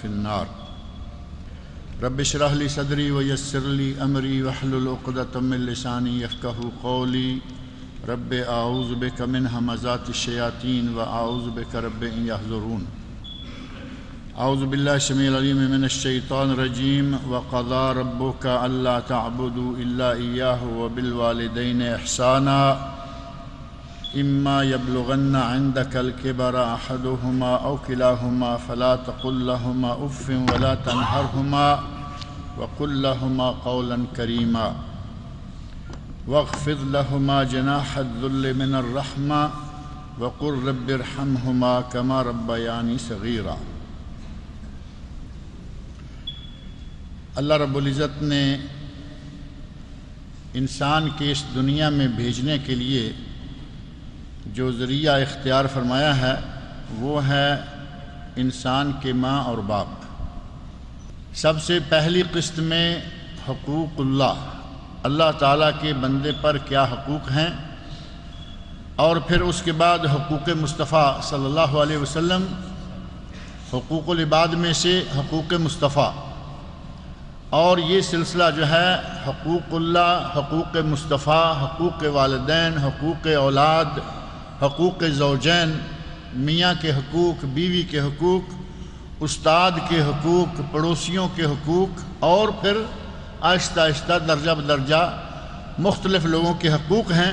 في النار رب اشرح لي صدري ويسر لي أمري واحلل عقدة من لساني يفقهوا قولي رب أعوذ بك من همزات الشياطين وأعوذ بك رب أن يحضرون أعوذ بالله السميع العليم من الشيطان الرجيم وقضى ربك ألا تعبدوا إلا إياه وبالوالدين إحسانا إما يبلغن عندك الكبر أحدهما أو كلاهما فلا تقل لهما أف ولا تنهرهما وقل لهما قولا كريما واخفض لهما جناح الذل من الرحمة وقل رب ارحمهما كما ربياني صغيرا۔ اللہ رب العزت نے انسان کے اس دنیا میں بھیجنے کے لیے جو ذریعہ اختیار فرمایا ہے وہ ہے انسان کے ماں اور باپ۔ سب سے پہلی قسط میں حقوق اللہ تعالیٰ کے بندے پر کیا حقوق ہیں، اور پھر اس کے بعد حقوق مصطفیٰ صلی اللہ علیہ وسلم، حقوق العباد میں سے حقوق مصطفیٰ، اور یہ سلسلہ جو ہے حقوق اللہ، حقوق مصطفیٰ، حقوق والدین، حقوق اولاد، حقوق زوجین، میاں کے حقوق، بیوی کے حقوق، استاد کے حقوق، پڑوسیوں کے حقوق، اور پھر آہستہ آہستہ درجہ بدرجہ مختلف لوگوں کے حقوق ہیں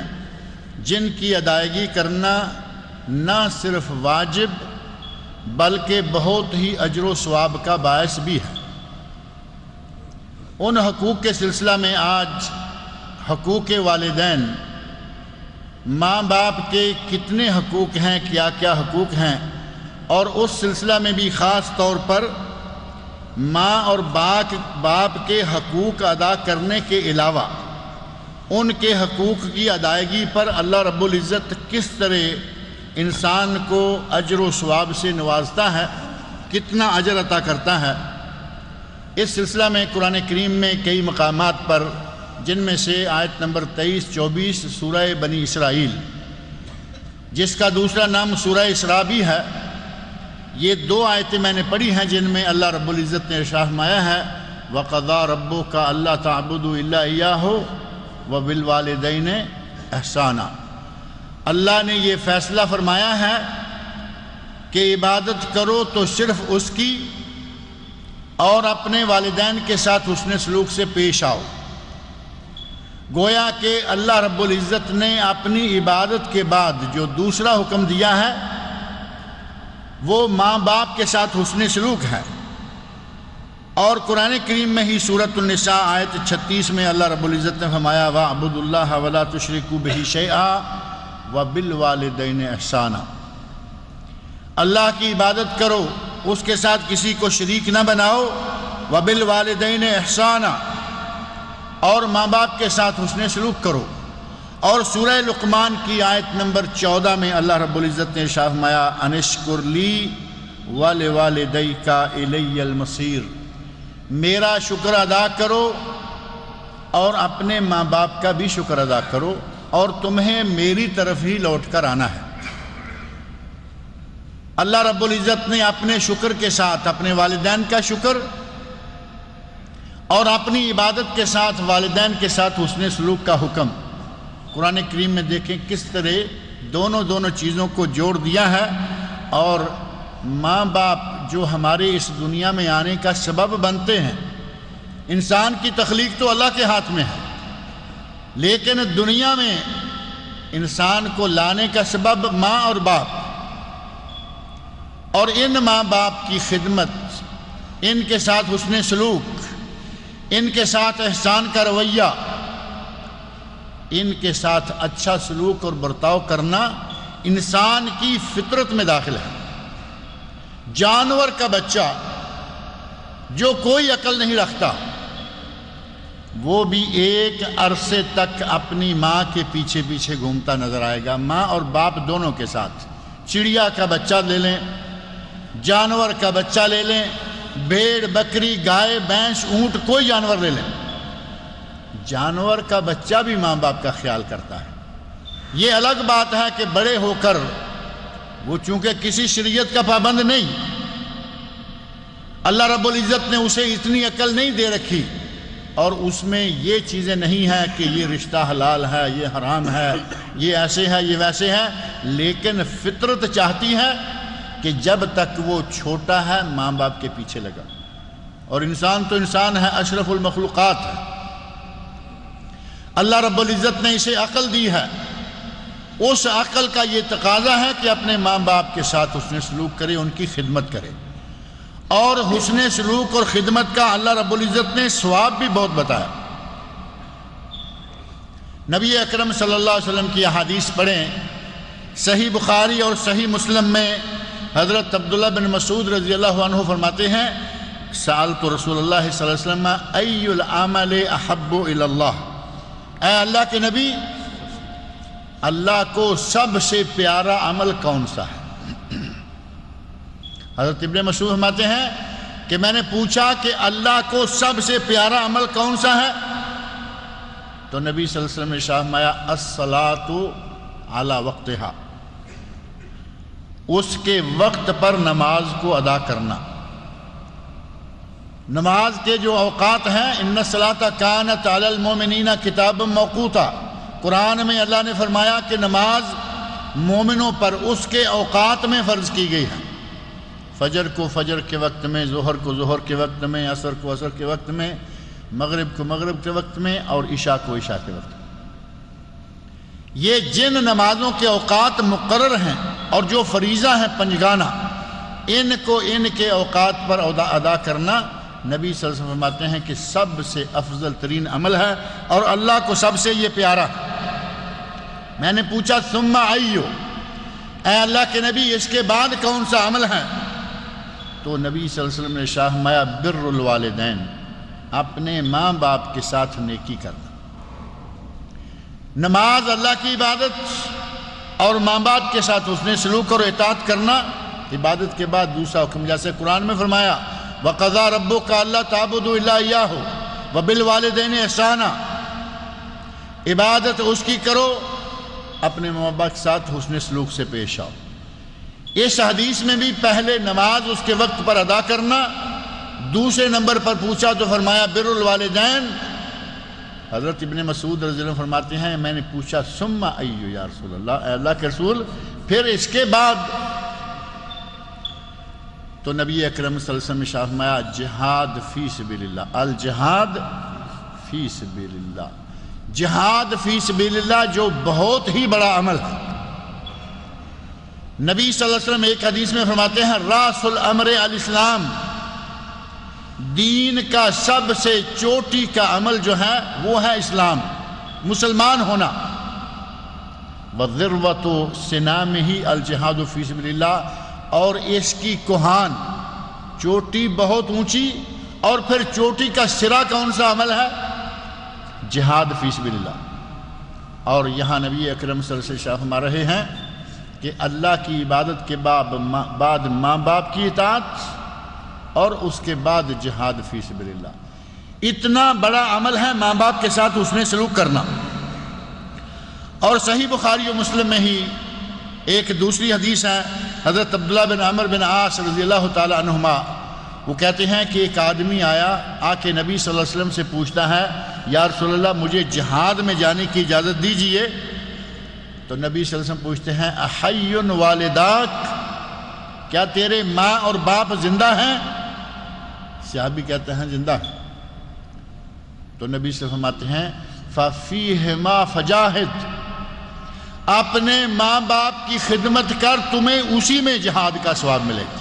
جن کی ادائیگی کرنا نہ صرف واجب بلکہ بہت ہی اجر و ثواب کا باعث بھی ہے۔ ان حقوق کے سلسلہ میں آج حقوق والدین، ماں باپ کے کتنے حقوق ہیں، کیا کیا حقوق ہیں، اور اس سلسلہ میں بھی خاص طور پر ماں اور باپ کے حقوق ادا کرنے کے علاوہ ان کے حقوق کی ادائیگی پر اللہ رب العزت کس طرح انسان کو اجر و ثواب سے نوازتا ہے، کتنا اجر عطا کرتا ہے۔ اس سلسلہ میں قرآن کریم میں کئی مقامات پر، جن میں سے آیت نمبر 23-24 سورہ بنی اسرائیل، جس کا دوسرا نام سورہ اسراء بھی ہے، یہ دو آیتیں میں نے پڑھی ہیں جن میں اللہ رب العزت نے ارشاد فرمایا ہے وَقَضَىٰ رَبُّكَ أَلَّا تَعْبُدُوا إِلَّا إِيَّاهُ وَبِالْوَالِدَيْنِ إِحْسَانًا۔ اللہ نے یہ فیصلہ فرمایا ہے کہ عبادت کرو تو صرف اس کی، اور اپنے والدین کے ساتھ حسن سلوک سے پیش آؤ۔ گویا کہ اللہ رب العزت نے اپنی عبادت کے بعد جو دوسرا حکم دیا ہے وہ ماں باپ کے ساتھ حسن سلوک ہے، اور قرآن کریم میں ہی سورۃ النساء آیت 36 میں اللہ رب العزت نے فرمایا وَاعْبُدُوا اللَّهَ وَلَا تُشْرِكُوا بِهِ شَيْئًا وَبِالْوَالِدَيْنِ إِحْسَانًا۔ اللہ کی عبادت کرو، اس کے ساتھ کسی کو شریک نہ بناؤ، وَبِالْوَالِدَيْنِ إِحْسَانًا، اور ماں باپ کے ساتھ حسن سلوک کرو۔ اور سورہ لقمان کی آیت نمبر 14 میں اللہ رب العزت نے ارشاد فرمایا ان اشکر لی وَلِوَالِدَيْكَ إِلَيَّ الْمَصِيرُ، میرا شکر ادا کرو اور اپنے ماں باپ کا بھی شکر ادا کرو، اور تمہیں میری طرف ہی لوٹ کر آنا ہے۔ اللہ رب العزت نے اپنے شکر کے ساتھ اپنے والدین کا شکر اور اپنی عبادت کے ساتھ والدین کے ساتھ حسن سلوک کا حکم قرآن کریم میں دیکھیں کس طرح دونوں چیزوں کو جوڑ دیا ہے۔ اور ماں باپ جو ہمارے اس دنیا میں آنے کا سبب بنتے ہیں، انسان کی تخلیق تو اللہ کے ہاتھ میں ہے، لیکن دنیا میں انسان کو لانے کا سبب ماں اور باپ، اور ان ماں باپ کی خدمت، ان کے ساتھ حسن سلوک، ان کے ساتھ احسان کا رویہ، ان کے ساتھ اچھا سلوک اور برتاؤ کرنا انسان کی فطرت میں داخل ہے۔ جانور کا بچہ جو کوئی عقل نہیں رکھتا، وہ بھی ایک عرصے تک اپنی ماں کے پیچھے پیچھے گھومتا نظر آئے گا، ماں اور باپ دونوں کے ساتھ۔ چڑیا کا بچہ لے لیں، جانور کا بچہ لے لیں، بھیڑ، بکری، گائے، بھینس، اونٹ، کوئی جانور لے لیں، جانور کا بچہ بھی ماں باپ کا خیال کرتا ہے۔ یہ الگ بات ہے کہ بڑے ہو کر وہ چونکہ کسی شریعت کا پابند نہیں، اللہ رب العزت نے اسے اتنی عقل نہیں دے رکھی اور اس میں یہ چیزیں نہیں ہیں کہ یہ رشتہ حلال ہے، یہ حرام ہے، یہ ایسے ہے، یہ ویسے ہے، لیکن فطرت چاہتی ہے کہ جب تک وہ چھوٹا ہے ماں باپ کے پیچھے لگا، اور انسان تو انسان ہے، اشرف المخلوقات ہے۔ اللہ رب العزت نے اسے عقل دی ہے، اس عقل کا یہ تقاضا ہے کہ اپنے ماں باپ کے ساتھ حسن سلوک کرے، ان کی خدمت کرے، اور حسن سلوک اور خدمت کا اللہ رب العزت نے ثواب بھی بہت بتایا۔ نبی اکرم صلی اللہ علیہ وسلم کی احادیث پڑھیں، صحیح بخاری اور صحیح مسلم میں حضرت عبداللہ بن مسعود رضی اللہ عنہ فرماتے ہیں، سألت رسول اللہ صلی اللہ علیہ وسلم ای العمل احب الی اللہ، اے اللہ کے نبی، اللہ کو سب سے پیارا عمل کون سا ہے؟ حضرت ابن مسعود فرماتے ہیں کہ میں نے پوچھا کہ اللہ کو سب سے پیارا عمل کون سا ہے؟ تو نبی صلی اللہ علیہ وسلم نے ارشاد فرمایا الصلاۃ علی وقتہا، اس کے وقت پر نماز کو ادا کرنا۔ نماز کے جو اوقات ہیں، ان الصلاۃ کانت علی المؤمنین کتابا موقوتا، قرآن میں اللہ نے فرمایا کہ نماز مومنوں پر اس کے اوقات میں فرض کی گئی ہے، فجر کو فجر کے وقت میں، ظہر کو ظہر کے وقت میں، عصر کو عصر کے وقت میں، مغرب کو مغرب کے وقت میں، اور عشاء کو عشاء کے وقت میں۔ یہ جن نمازوں کے اوقات مقرر ہیں اور جو فریضہ ہیں پنجگانہ، ان کو ان کے اوقات پر ادا کرنا نبی صلی اللہ علیہ وسلم فرماتے ہیں کہ سب سے افضل ترین عمل ہے اور اللہ کو سب سے یہ پیارا ہے۔ میں نے پوچھا ثم ایو، اے اللہ کے نبی اس کے بعد کون سا عمل ہے؟ تو نبی صلی اللہ علیہ وسلم نے ارشاد فرمایا بر الوالدین، اپنے ماں باپ کے ساتھ نیکی کرنا۔ نماز اللہ کی عبادت اور ماں باپ کے ساتھ حسن سلوک اور اطاعت کرنا عبادت کے بعد دوسرا حکم، جیسے قرآن میں فرمایا وَقَضَىٰ رَبُّكَ أَلَّا تَعْبُدُوا إِلَّا إِيَّاهُ وَبِالْوَالِدَيْنِ إِحْسَانًا، عبادت اس کی کرو، اپنے ماں باپ کے ساتھ حسن سلوک سے پیش آؤ۔ اس حدیث میں بھی پہلے نماز اس کے وقت پر ادا کرنا، دوسرے نمبر پر پوچھا تو فرمایا بر الوالدین۔ حضرت ابن مسعود رضی اللہ عنہ فرماتے ہیں میں نے پوچھا ثم ایو یا رسول اللہ، اے اللہ کے رسول پھر اس کے بعد؟ تو نبی اکرم صلی اللہ علیہ وسلم نے ارشاد فرمایا جہاد فی سبیل اللہ، الجہاد فی سبیل اللہ، جہاد فی سبیل اللہ جو بہت ہی بڑا عمل ہے۔ نبی صلی اللہ علیہ وسلم ایک حدیث میں فرماتے ہیں راس الامر الاسلام، دین کا سب سے چوٹی کا عمل جو ہے وہ ہے اسلام، مسلمان ہونا۔ وَالذِّرْوَةُ سِنَامِهِ الْجِهَادُ فِي سَبِيلِ اللَّهِ، اور اس کی کوہان، چوٹی بہت اونچی، اور پھر چوٹی کا سرا کون سا عمل ہے؟ جہاد فی سبیل اللہ۔ اور یہاں نبی اکرم صلی اللہ علیہ وسلم فرما رہے ہیں کہ اللہ کی عبادت کے بعد ماں باپ کی اطاعت اور اس کے بعد جہاد فی سبیل اللہ، اتنا بڑا عمل ہے ماں باپ کے ساتھ حسن سلوک کرنا۔ اور صحیح بخاری و مسلم میں ہی ایک دوسری حدیث ہے، حضرت عبداللہ بن عمر بن عاص رضی اللہ تعالی عنہما، وہ کہتے ہیں کہ ایک آدمی آیا، آ کے نبی صلی اللہ علیہ وسلم سے پوچھتا ہے یا رسول اللہ مجھے جہاد میں جانے کی اجازت دیجئے۔ تو نبی صلی اللہ علیہ وسلم پوچھتے ہیں احی والداک، کیا تیرے ماں اور باپ زندہ ہیں؟ صحابی کہتے ہیں زندہ ہیں۔ تو نبی صلی اللہ علیہ وسلم فرماتے ہیں فَفِيهِمَا فَجَاهِدْ، اپنے ماں باپ کی خدمت کر، تمہیں اسی میں جہاد کا ثواب ملے گا۔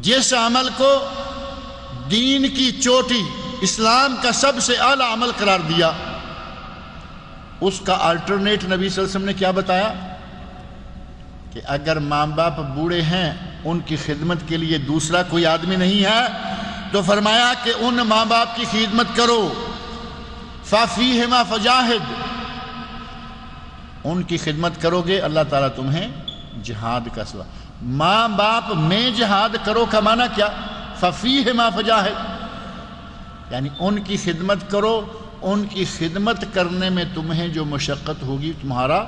جس عمل کو دین کی چوٹی، اسلام کا سب سے اعلیٰ عمل قرار دیا، اس کا الٹرنیٹ نبی صلی اللہ علیہ وسلم نے کیا بتایا کہ اگر ماں باپ بوڑھے ہیں ان کی خدمت کے لیے دوسرا کوئی آدمی نہیں ہے تو فرمایا کہ ان ماں باپ کی خدمت کرو، فَفِيهِمَا فَجَاهِدْ، ان کی خدمت کرو گے اللہ تعالیٰ تمہیں جہاد کا ثواب۔ ماں باپ میں جہاد کرو کا معنی کیا؟ فَفِيهِمَا فَجَاهِدْ، یعنی ان کی خدمت کرو، ان کی خدمت کرنے میں تمہیں جو مشقت ہوگی تمہارا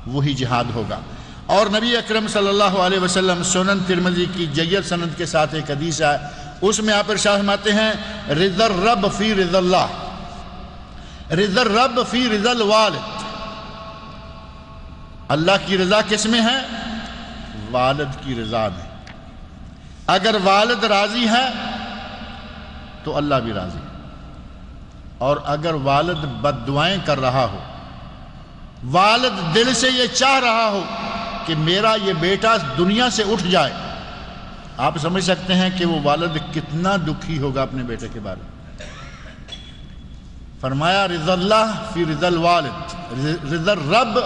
وہی جہاد ہوگا۔ اور نبی اکرم صلی اللہ علیہ وسلم سنن ترمذی کی جید سند کے ساتھ ایک حدیث ہے، اس میں آپ ارشاد فرماتے ہیں رضا الرب فی رضا اللہ، رضا الرب فی رضا الوالد، اللہ کی رضا کس میں ہے؟ والد کی رضا میں۔ اگر والد راضی ہے تو اللہ بھی راضی ہے، اور اگر والد بد دعائیں کر رہا ہو، والد دل سے یہ چاہ رہا ہو کہ میرا یہ بیٹا دنیا سے اٹھ جائے، آپ سمجھ سکتے ہیں کہ وہ والد کتنا دکھی ہوگا اپنے بیٹے کے بارے میں۔ فرمایا رضا اللہ فی رضا الوالد، رضا الرب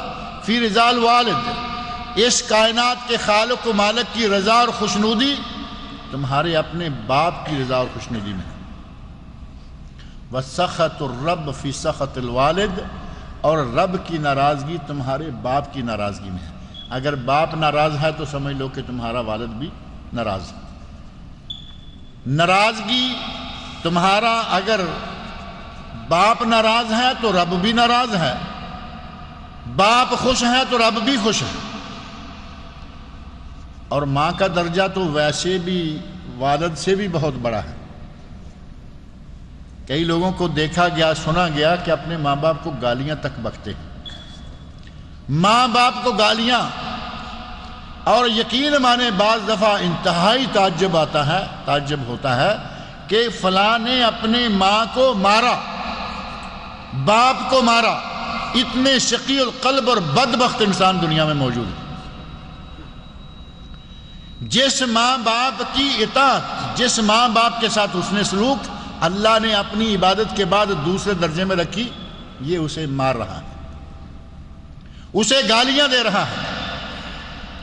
فی رضا الوالد، اس کائنات کے خالق و مالک کی رضا اور خوشنودی تمہارے اپنے باپ کی رضا اور خوشنودی میں ہے۔ وَسَخَطُ الرَّبِّ فِي سَخَطِ الْوَالِدِ، اور رب کی ناراضگی تمہارے باپ کی ناراضگی میں ہے۔ اگر باپ ناراض ہے تو سمجھ لو کہ تمہارا والد بھی ناراض ہے۔ ناراضگی تمہارا، اگر باپ ناراض ہے تو رب بھی ناراض ہے، باپ خوش ہے تو رب بھی خوش ہے۔ اور ماں کا درجہ تو ویسے بھی والد سے بھی بہت بڑا ہے۔ کئی لوگوں کو دیکھا گیا، سنا گیا کہ اپنے ماں باپ کو گالیاں تک بکتے ہیں، ماں باپ کو گالیاں، اور یقین مانے بعض دفعہ انتہائی تعجب آتا ہے، تعجب ہوتا ہے کہ فلاں نے اپنے ماں کو مارا، باپ کو مارا۔ اتنے شقی القلب اور بدبخت انسان دنیا میں موجود ہے۔ جس ماں باپ کی اطاعت، جس ماں باپ کے ساتھ حسن سلوک اللہ نے اپنی عبادت کے بعد دوسرے درجے میں رکھی، یہ اسے مار رہا ہے، اسے گالیاں دے رہا ہے۔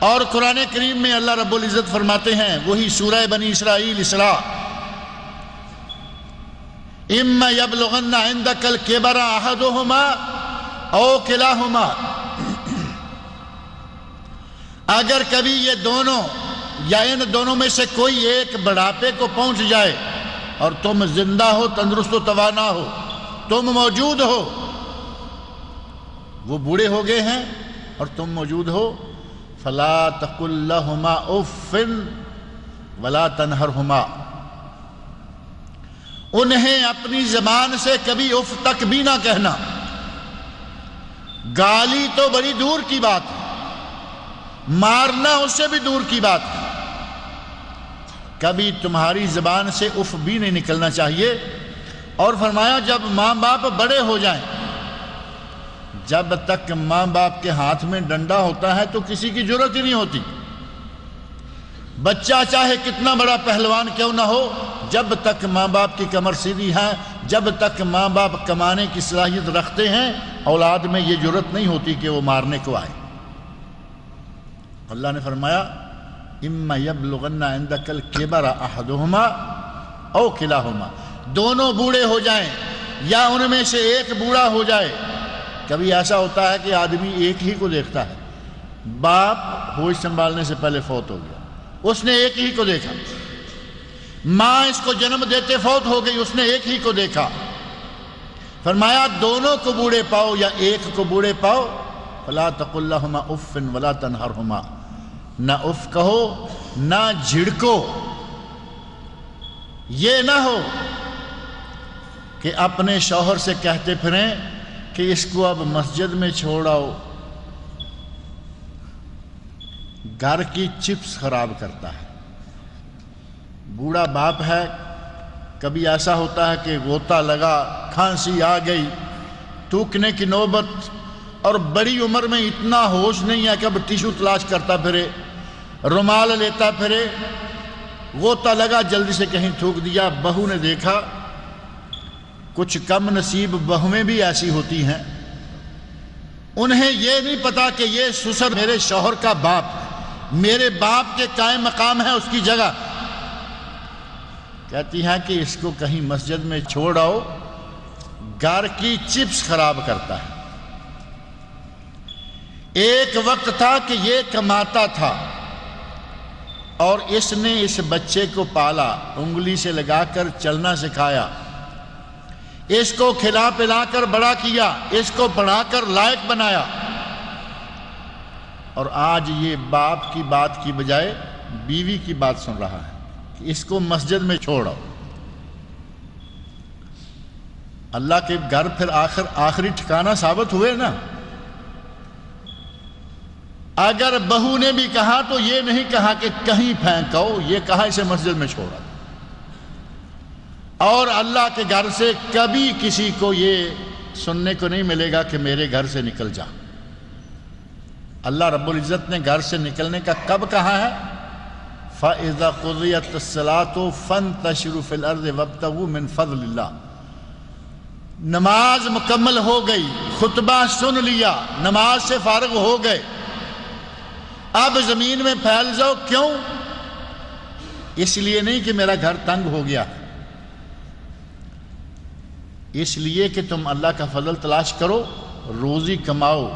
اور قرآن کریم میں اللہ رب العزت فرماتے ہیں، وہی سورہ بنی اسرائیل اسراء، اِمَّا يَبْلُغَنَّ عِنْدَكَ الْكِبَرَ أَحَدُهُمَا أَوْ كِلَاهُمَا، اگر کبھی یہ دونوں یا ان دونوں میں سے کوئی ایک بڑھاپے کو پہنچ جائے اور تم زندہ ہو، تندرست و توانا ہو، تم موجود ہو، وہ بوڑھے ہو گئے ہیں اور تم موجود ہو، فَلَا تَقُلْ لَهُمَا أُفٍّ وَلَا تَنْهَرْهُمَا، انہیں اپنی زبان سے کبھی اف تک بھی نہ کہنا۔ گالی تو بڑی دور کی بات ہے، مارنا اس سے بھی دور کی بات ہے، کبھی تمہاری زبان سے اف بھی نہیں نکلنا چاہیے۔ اور فرمایا جب ماں باپ بڑے ہو جائیں، جب تک ماں باپ کے ہاتھ میں ڈنڈا ہوتا ہے تو کسی کی ضرورت ہی نہیں ہوتی۔ بچہ چاہے کتنا بڑا پہلوان کیوں نہ ہو، جب تک ماں باپ کی کمر سیدھی ہے، جب تک ماں باپ کمانے کی صلاحیت رکھتے ہیں، اولاد میں یہ ضرورت نہیں ہوتی کہ وہ مارنے کو آئے۔ اللہ نے فرمایا اِمَّا يَبْلُغَنَّ عِنْدَكَ الْكِبَرَ أَحَدُهُمَا أَوْ كِلَاهُمَا، دونوں بوڑھے ہو جائیں یا ان میں سے ایک بوڑھا ہو جائے۔ کبھی ایسا ہوتا ہے کہ آدمی ایک ہی کو دیکھتا ہے، باپ ہوش سنبھالنے سے پہلے فوت ہو گیا، اس نے ایک ہی کو دیکھا، ماں اس کو جنم دیتے فوت ہو گئی، اس نے ایک ہی کو دیکھا۔ فرمایا دونوں کو بوڑھے پاؤ یا ایک کو بوڑھے پاؤ، فَلَا تَقُلْ لَهُمَا أُفٍّ وَلَا تَنْهَرْهُمَا، نہ اف کہو نہ جھڑکو۔ یہ نہ ہو کہ اپنے شوہر سے کہتے پھریں کہ اس کو اب مسجد میں چھوڑاؤ، گھر کی چپس خراب کرتا ہے۔ بوڑھا باپ ہے، کبھی ایسا ہوتا ہے کہ غوطہ لگا، کھانسی آ گئی، تھوکنے کی نوبت، اور بڑی عمر میں اتنا ہوش نہیں ہے کہ اب ٹیشو تلاش کرتا پھرے، رومال لیتا پھرے، غوطہ لگا جلدی سے کہیں تھوک دیا۔ بہو نے دیکھا، کچھ کم نصیب بہویں بھی ایسی ہوتی ہیں، انہیں یہ نہیں پتا کہ یہ سسر میرے شوہر کا باپ ہے، میرے باپ کے قائم مقام ہے اس کی جگہ۔ کہتی ہیں کہ اس کو کہیں مسجد میں چھوڑ آؤ، گھر کی چپس خراب کرتا ہے۔ ایک وقت تھا کہ یہ کماتا تھا اور اس نے اس بچے کو پالا، انگلی سے لگا کر چلنا سکھایا، اس کو کھلا پلا کر بڑا کیا، اس کو پڑھا کر لائق بنایا۔ اور آج یہ باپ کی بات کی بجائے بیوی کی بات سن رہا ہے کہ اس کو مسجد میں چھوڑو۔ اللہ کے گھر پھر آخری ٹھکانہ ثابت ہوئے نا۔ اگر بہو نے بھی کہا تو یہ نہیں کہا کہ کہیں پھینکو، یہ کہا اسے مسجد میں چھوڑا۔ اور اللہ کے گھر سے کبھی کسی کو یہ سننے کو نہیں ملے گا کہ میرے گھر سے نکل جا۔ اللہ رب العزت نے گھر سے نکلنے کا کب کہا ہے؟ فَإِذَا قُضِيَتِ الصَّلَاةُ فَانتَشِرُوا فِي الْأَرْضِ وَابْتَغُوا مِنْ فَضْلِ اللَّهِ۔ نماز مکمل ہو گئی، خطبہ سن لیا، نماز سے فارغ ہو گئے، اب زمین میں پھیل جاؤ۔ کیوں؟ اس لیے نہیں کہ میرا گھر تنگ ہو گیا، اس لیے کہ تم اللہ کا فضل تلاش کرو، روزی کماؤ،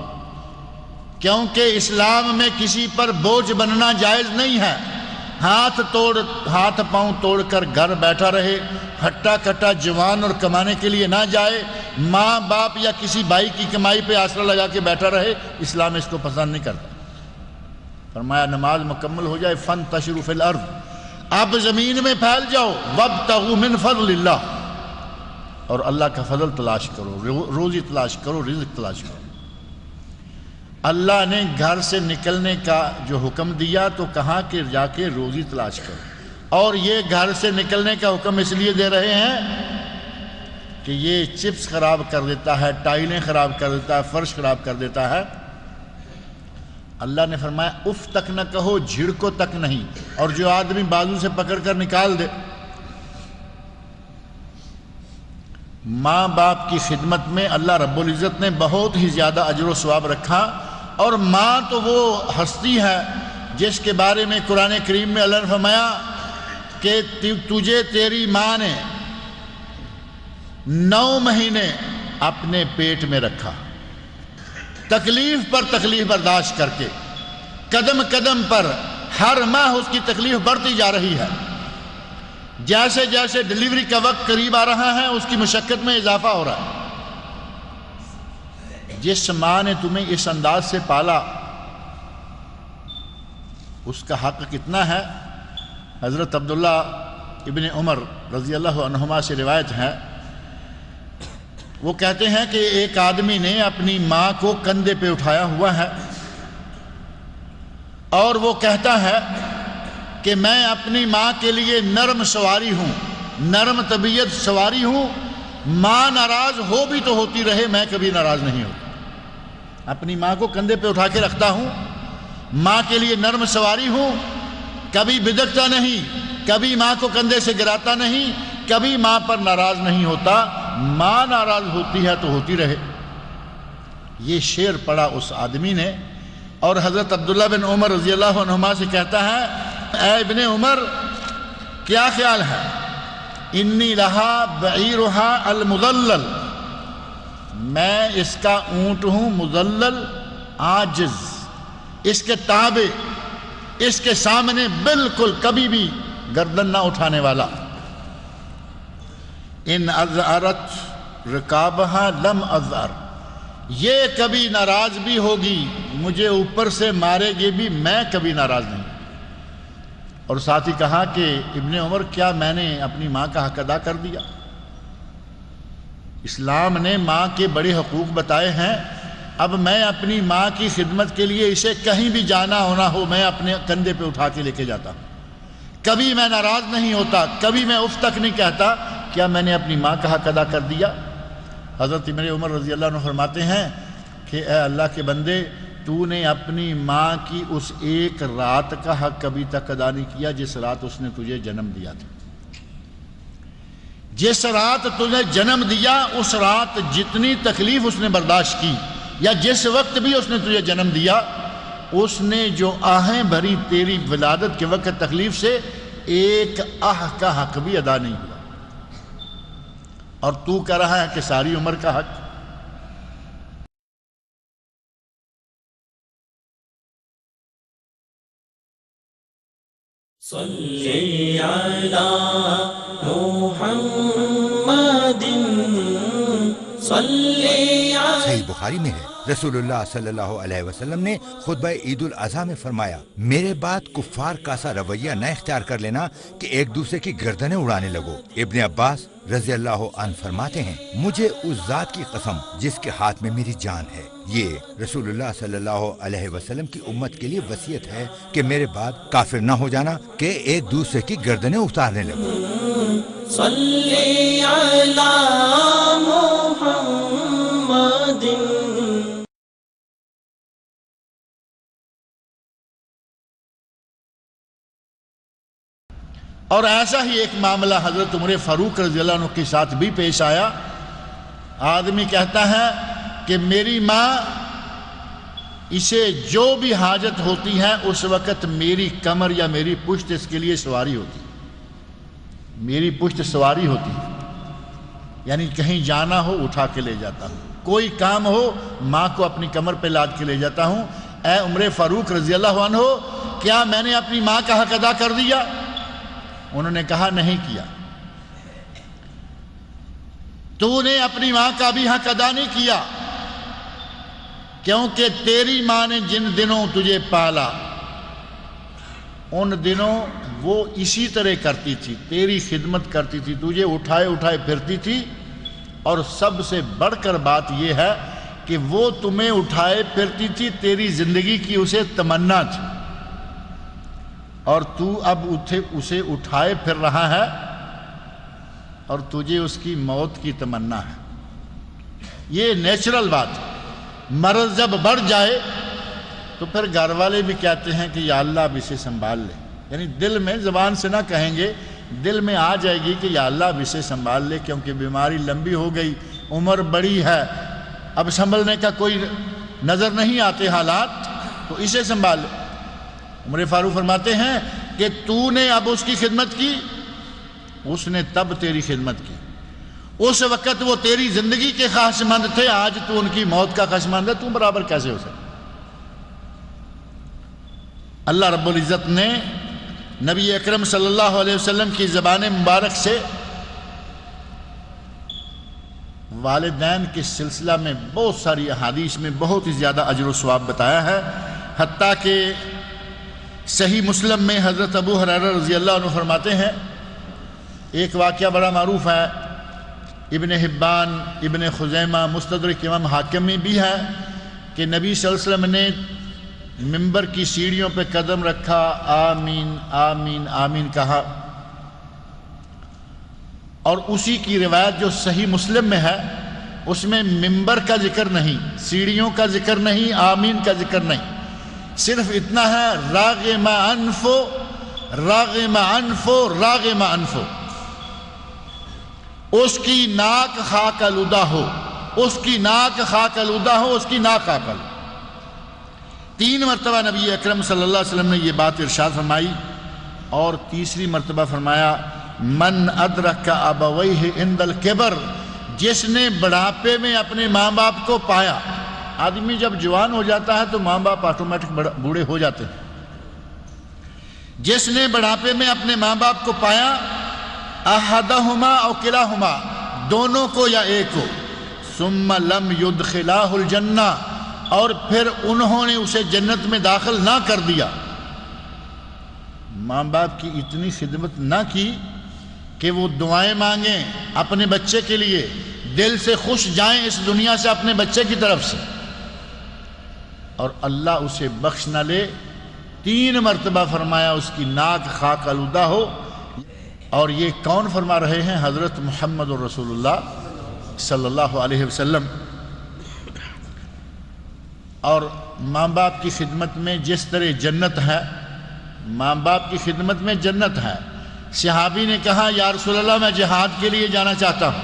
کیونکہ اسلام میں کسی پر بوجھ بننا جائز نہیں ہے۔ ہاتھ پاؤں توڑ کر گھر بیٹھا رہے، ہٹا کٹا جوان اور کمانے کے لیے نہ جائے، ماں باپ یا کسی بھائی کی کمائی پہ آسرا لگا کے بیٹھا رہے، اسلام اس کو پسند نہیں کرتا۔ فرمایا نماز مکمل ہو جائے، فانتشروا فی الارض، اب زمین میں پھیل جاؤ، وابتغوا من فضل اللہ، اور اللہ کا فضل تلاش کرو، روزی تلاش کرو، رزق تلاش کرو۔ اللہ نے گھر سے نکلنے کا جو حکم دیا تو کہا کہ جا کے روزی تلاش کرو، اور یہ گھر سے نکلنے کا حکم اس لیے دے رہے ہیں کہ یہ چپس خراب کر دیتا ہے، ٹائلیں خراب کر دیتا ہے، فرش خراب کر دیتا ہے۔ اللہ نے فرمایا اف تک نہ کہو، جھڑکو تک نہیں، اور جو آدمی بازو سے پکڑ کر نکال دے۔ ماں باپ کی خدمت میں اللہ رب العزت نے بہت ہی زیادہ اجر و ثواب رکھا، اور ماں تو وہ ہستی ہے جس کے بارے میں قرآن کریم میں اللہ نے فرمایا کہ تجھے تیری ماں نے 9 مہینے اپنے پیٹ میں رکھا، تکلیف پر تکلیف برداشت کر کے، قدم قدم پر ہر ماہ اس کی تکلیف بڑھتی جا رہی ہے، جیسے جیسے ڈیلیوری کا وقت قریب آ رہا ہے اس کی مشقت میں اضافہ ہو رہا ہے۔ جس ماں نے تمہیں اس انداز سے پالا اس کا حق کتنا ہے؟ حضرت عبداللہ ابن عمر رضی اللہ عنہما سے روایت ہے، وہ کہتے ہیں کہ ایک آدمی نے اپنی ماں کو کندھے پہ اٹھایا ہوا ہے، اور وہ کہتا ہے کہ میں اپنی ماں کے لیے نرم سواری ہوں، نرم طبیعت سواری ہوں، ماں ناراض ہو بھی تو ہوتی رہے، میں کبھی ناراض نہیں ہوتا۔ اپنی ماں کو کندھے پہ اٹھا کے رکھتا ہوں، ماں کے لیے نرم سواری ہوں، کبھی بدکتا نہیں، کبھی ماں کو کندھے سے گراتا نہیں، کبھی ماں پر ناراض نہیں ہوتا، ماں ناراض ہوتی ہے تو ہوتی رہے۔ یہ شعر پڑھا اس آدمی نے، اور حضرت عبداللہ بن عمر رضی اللہ عنہما سے کہتا ہے اے ابن عمر کیا خیال ہے؟ انی لہا بعیرہا المذلل، میں اس کا اونٹ ہوں مذلل، عاجز، اس کے تابع، اس کے سامنے بالکل کبھی بھی گردن نہ اٹھانے والا۔ ان اذعرت رکابہا لم اذعر، یہ کبھی ناراض بھی ہوگی، مجھے اوپر سے مارے گی بھی، میں کبھی ناراض نہیں۔ اور ساتھ ہی کہا کہ ابن عمر کیا میں نے اپنی ماں کا حق ادا کر دیا؟ اسلام نے ماں کے بڑے حقوق بتائے ہیں، اب میں اپنی ماں کی خدمت کے لیے اسے کہیں بھی جانا ہونا ہو میں اپنے کندھے پہ اٹھا کے لے کے جاتا ہوں، کبھی میں ناراض نہیں ہوتا، کبھی میں اف تک نہیں کہتا۔ کیا میں نے اپنی ماں کا حق ادا کر دیا؟ حضرت ابن عمر رضی اللہ عنہ فرماتے ہیں کہ اے اللہ کے بندے، تو نے اپنی ماں کی اس ایک رات کا حق کبھی تک ادا نہیں کیا جس رات اس نے تجھے جنم دیا تھا۔ جس رات تجھے جنم دیا اس رات جتنی تکلیف اس نے برداشت کی، یا جس وقت بھی اس نے تجھے جنم دیا، اس نے جو آہیں بھری تیری ولادت کے وقت تکلیف سے، ایک آہ کا حق بھی ادا نہیں ہوا، اور تو کہہ رہا ہے کہ ساری عمر کا حق۔ صلی علی محمد صلی علی۔ صحیح بخاری میں ہے رسول اللہ صلی اللہ علیہ وسلم نے خطبہ عید الاضحیٰ میں فرمایا، میرے بعد کفار کا سا رویہ نہ اختیار کر لینا کہ ایک دوسرے کی گردنیں اڑانے لگو۔ ابن عباس رضی اللہ عنہ فرماتے ہیں، مجھے اس ذات کی قسم جس کے ہاتھ میں میری جان ہے، یہ رسول اللہ صلی اللہ علیہ وسلم کی امت کے لیے وصیت ہے کہ میرے بعد کافر نہ ہو جانا کہ ایک دوسرے کی گردنیں اتارنے لگو۔ صلی علی محمد۔ اور ایسا ہی ایک معاملہ حضرت عمر فاروق رضی اللہ عنہ کے ساتھ بھی پیش آیا۔ آدمی کہتا ہے کہ میری ماں، اسے جو بھی حاجت ہوتی ہے اس وقت میری کمر یا میری پشت اس کے لیے سواری ہوتی، میری پشت سواری ہوتی، یعنی کہیں جانا ہو اٹھا کے لے جاتا ہوں، کوئی کام ہو ماں کو اپنی کمر پہ لاد کے لے جاتا ہوں۔ اے عمر فاروق رضی اللہ عنہ، کیا میں نے اپنی ماں کا حق ادا کر دیا؟ انہوں نے کہا نہیں کیا۔ تو نے اپنی ماں کا بھی حق ادا نہیں کیا، کیونکہ تیری ماں نے جن دنوں تجھے پالا ان دنوں وہ اسی طرح کرتی تھی، تیری خدمت کرتی تھی، تجھے اٹھائے اٹھائے پھرتی تھی، اور سب سے بڑھ کر بات یہ ہے کہ وہ تمہیں اٹھائے پھرتی تھی، تیری زندگی کی اسے تمنا تھی، اور تو اب اسے اٹھائے پھر رہا ہے اور تجھے اس کی موت کی تمنا ہے۔ یہ نیچرل بات ہے۔ مرض جب بڑھ جائے تو پھر گھر والے بھی کہتے ہیں کہ یا اللہ اب اسے سنبھال لے، یعنی دل میں، زبان سے نہ کہیں گے، دل میں آ جائے گی کہ یا اللہ اب اسے سنبھال لے، کیونکہ بیماری لمبی ہو گئی، عمر بڑی ہے، اب سنبھلنے کا کوئی نظر نہیں آتے حالات، تو اسے سنبھال لے۔ عمر فاروق فرماتے ہیں کہ تو نے اب اس کی خدمت کی، اس نے تب تیری خدمت کی، اس وقت وہ تیری زندگی کے خواہشمند تھے، آج تو ان کی موت کا خواہشمند ہے، تو برابر کیسے ہو سکتا؟ اللہ رب العزت نے نبی اکرم صلی اللہ علیہ وسلم کی زبان مبارک سے والدین کے سلسلہ میں بہت ساری احادیث میں بہت ہی زیادہ اجر و ثواب بتایا ہے، حتیٰ کہ صحیح مسلم میں حضرت ابو ہریرہ رضی اللہ عنہ فرماتے ہیں، ایک واقعہ بڑا معروف ہے، ابن حبان، ابن خزیمہ، مستدرک امام حاکم میں بھی ہے کہ نبی صلی اللہ علیہ وسلم نے ممبر کی سیڑھیوں پہ قدم رکھا، آمین آمین آمین کہا، اور اسی کی روایت جو صحیح مسلم میں ہے اس میں ممبر کا ذکر نہیں، سیڑھیوں کا ذکر نہیں، آمین کا ذکر نہیں، صرف اتنا ہے راغم انفو راغم انفو راغم انفو، اس کی ناک خاک آلودہ ہو، اس کی ناک خاک آلودہ ہو، اس کی ناک خاک آلودہ۔ 3 مرتبہ نبی اکرم صلی اللہ علیہ وسلم نے یہ بات ارشاد فرمائی، اور تیسری مرتبہ فرمایا من ادرک ابویہ عند الکبر، جس نے بڑھاپے میں اپنے ماں باپ کو پایا۔ آدمی جب جوان ہو جاتا ہے تو ماں باپ آٹومیٹک بوڑھے ہو جاتے ہیں۔ جس نے بڑھاپے میں اپنے ماں باپ کو پایا، احدہما او کلاہما، دونوں کو یا ایک کو، ثم لم یدخلاہ الجنہ، اور پھر انہوں نے اسے جنت میں داخل نہ کر دیا، ماں باپ کی اتنی خدمت نہ کی کہ وہ دعائیں مانگیں اپنے بچے کے لیے، دل سے خوش جائیں اس دنیا سے اپنے بچے کی طرف سے، اور اللہ اسے بخش نہ لے، 3 مرتبہ فرمایا اس کی ناک خاک آلودہ ہو۔ اور یہ کون فرما رہے ہیں؟ حضرت محمد رسول اللہ صلی اللہ علیہ وسلم۔ اور ماں باپ کی خدمت میں جس طرح جنت ہے، ماں باپ کی خدمت میں جنت ہے۔ صحابی نے کہا یا رسول اللہ میں جہاد کے لیے جانا چاہتا ہوں۔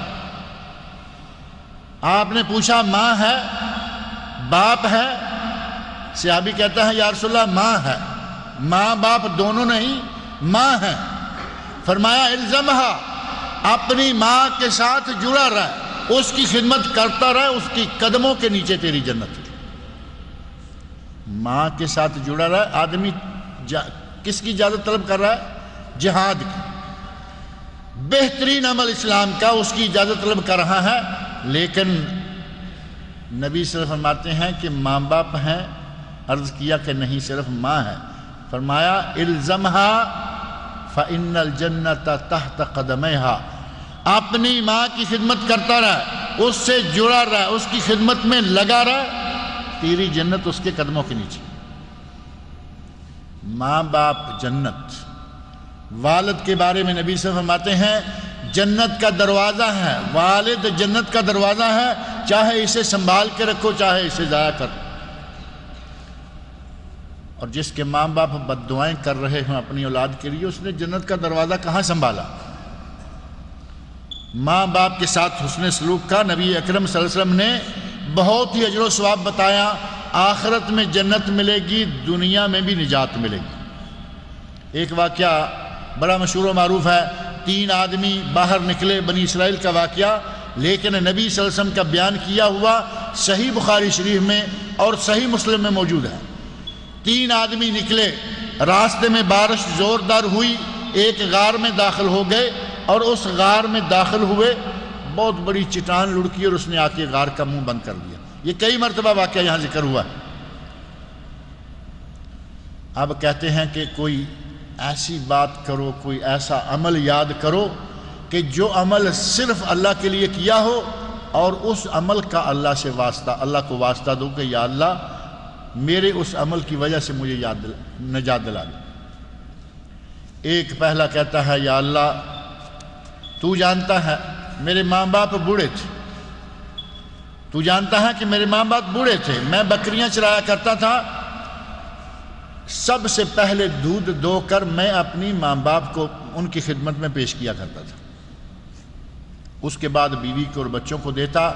آپ نے پوچھا ماں ہے باپ ہے؟ صحابی کہتا ہے یا رسول اللہ ماں ہے، ماں باپ دونوں نہیں، ماں ہے۔ فرمایا الزمہا، اپنی ماں کے ساتھ جڑا رہ، اس کی خدمت کرتا رہ، اس کی قدموں کے نیچے تیری جنت ہے۔ ماں کے ساتھ جڑا رہ۔ آدمی کس کی اجازت طلب کر رہا ہے؟ جہاد کی، بہترین عمل اسلام کا، اس کی اجازت طلب کر رہا ہے، لیکن نبی صلی اللہ علیہ وسلم فرماتے ہیں کہ ماں باپ ہیں؟ عرض کیا کہ نہیں، صرف ماں ہے۔ فرمایا الزمہا فإن الجنۃ تحت قدمیہا، اپنی ماں کی خدمت کرتا رہا، اس سے جڑا رہا، اس کی خدمت میں لگا رہا، تیری جنت اس کے قدموں کے نیچے۔ ماں باپ جنت۔ والد کے بارے میں نبی صلی اللہ علیہ وسلم فرماتے ہیں جنت کا دروازہ ہے، والد جنت کا دروازہ ہے، چاہے اسے سنبھال کے رکھو چاہے اسے ضائع کر۔ اور جس کے ماں باپ بد دعائیں کر رہے ہیں اپنی اولاد کے لیے، اس نے جنت کا دروازہ کہاں سنبھالا؟ ماں باپ کے ساتھ حسن سلوک کا نبی اکرم صلی اللہ علیہ وسلم نے بہت ہی اجر و ثواب بتایا۔ آخرت میں جنت ملے گی، دنیا میں بھی نجات ملے گی۔ ایک واقعہ بڑا مشہور و معروف ہے، 3 آدمی باہر نکلے، بنی اسرائیل کا واقعہ، لیکن نبی صلی اللہ علیہ وسلم کا بیان کیا ہوا صحیح بخاری شریف میں اور صحیح مسلم میں موجود ہے۔ 3 آدمی نکلے، راستے میں بارش زوردار ہوئی، ایک غار میں داخل ہو گئے، اور اس غار میں داخل ہوئے، بہت بڑی چٹان لڑکی اور اس نے آ کے غار کا منہ بند کر دیا۔ یہ کئی مرتبہ واقعہ یہاں ذکر ہوا ہے۔ اب کہتے ہیں کہ کوئی ایسی بات کرو، کوئی ایسا عمل یاد کرو کہ جو عمل صرف اللہ کے لیے کیا ہو، اور اس عمل کا اللہ سے واسطہ، اللہ کو واسطہ دو کہ یا اللہ میرے اس عمل کی وجہ سے مجھے نجات دلا دے۔ ایک پہلا کہتا ہے یا اللہ تو جانتا ہے میرے ماں باپ بوڑھے تھے، تو جانتا ہے کہ میرے ماں باپ بوڑھے تھے، میں بکریاں چرایا کرتا تھا، سب سے پہلے دودھ دو کر میں اپنی ماں باپ کو ان کی خدمت میں پیش کیا کرتا تھا، اس کے بعد بیوی کو اور بچوں کو دیتا۔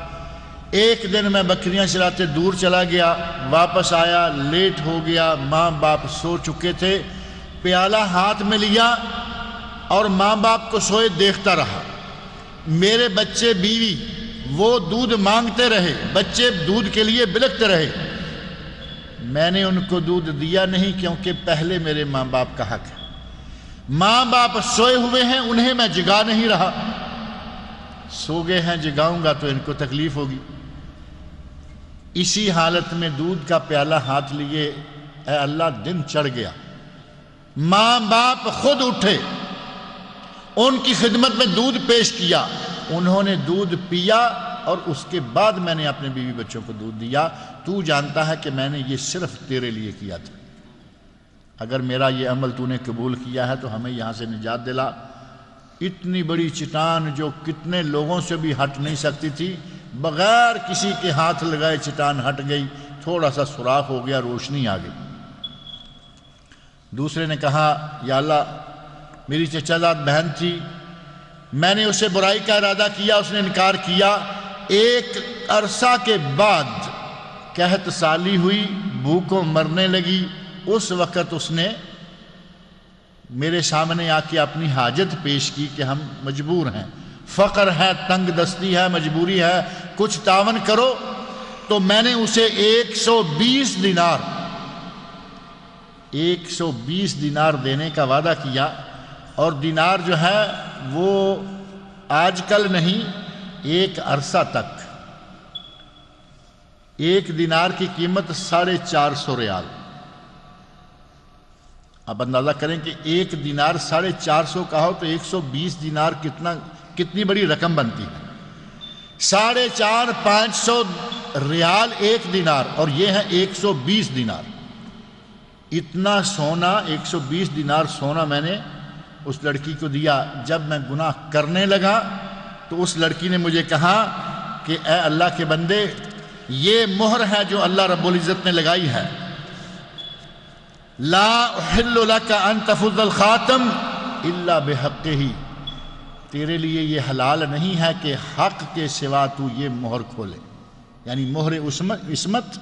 ایک دن میں بکریاں چراتے دور چلا گیا، واپس آیا لیٹ ہو گیا، ماں باپ سو چکے تھے، پیالہ ہاتھ میں لیا اور ماں باپ کو سوئے دیکھتا رہا۔ میرے بچے بیوی وہ دودھ مانگتے رہے، بچے دودھ کے لیے بلکتے رہے، میں نے ان کو دودھ دیا نہیں کیونکہ پہلے میرے ماں باپ کا حق ہے۔ ماں باپ سوئے ہوئے ہیں، انہیں میں جگا نہیں رہا، سو گئے ہیں، جگاؤں گا تو ان کو تکلیف ہوگی۔ اسی حالت میں دودھ کا پیالہ ہاتھ لیے، اے اللہ دن چڑھ گیا، ماں باپ خود اٹھے، ان کی خدمت میں دودھ پیش کیا، انہوں نے دودھ پیا اور اس کے بعد میں نے اپنے بیوی بچوں کو دودھ دیا۔ تو جانتا ہے کہ میں نے یہ صرف تیرے لیے کیا تھا، اگر میرا یہ عمل تو نے قبول کیا ہے تو ہمیں یہاں سے نجات دلا۔ اتنی بڑی چٹان جو کتنے لوگوں سے بھی ہٹ نہیں سکتی تھی، بغیر کسی کے ہاتھ لگائے چٹان ہٹ گئی، تھوڑا سا سوراخ ہو گیا، روشنی آ گئی۔ دوسرے نے کہا یا اللہ میری چچا زاد بہن تھی، میں نے اسے برائی کا ارادہ کیا، اس نے انکار کیا، ایک عرصہ کے بعد قحط سالی ہوئی، بھوکوں مرنے لگی، اس وقت اس نے میرے سامنے آ کے اپنی حاجت پیش کی کہ ہم مجبور ہیں، فقر ہے، تنگ دستی ہے، مجبوری ہے، کچھ تعاون کرو۔ تو میں نے اسے 120 دینار دینے کا وعدہ کیا، اور دینار جو ہے وہ آج کل نہیں، ایک عرصہ تک ایک دینار کی قیمت 450 ریال۔ اب اندازہ کریں کہ ایک دینار 450 کا ہو تو 120 دینار کتنی بڑی رقم بنتی ہے۔ 450 ریال ایک دینار، اور یہ ہے 120 دینار۔ اتنا سونا، 120 دینار سونا میں نے اس لڑکی کو دیا۔ جب میں گناہ کرنے لگا تو اس لڑکی نے مجھے کہا کہ اے اللہ کے بندے، یہ مہر ہے جو اللہ رب العزت نے لگائی ہے، لا احل لک ان تفض الخاتم الا بحقہ، تیرے لیے یہ حلال نہیں ہے کہ حق کے سوا تو یہ مہر کھولے، یعنی مہر عصمت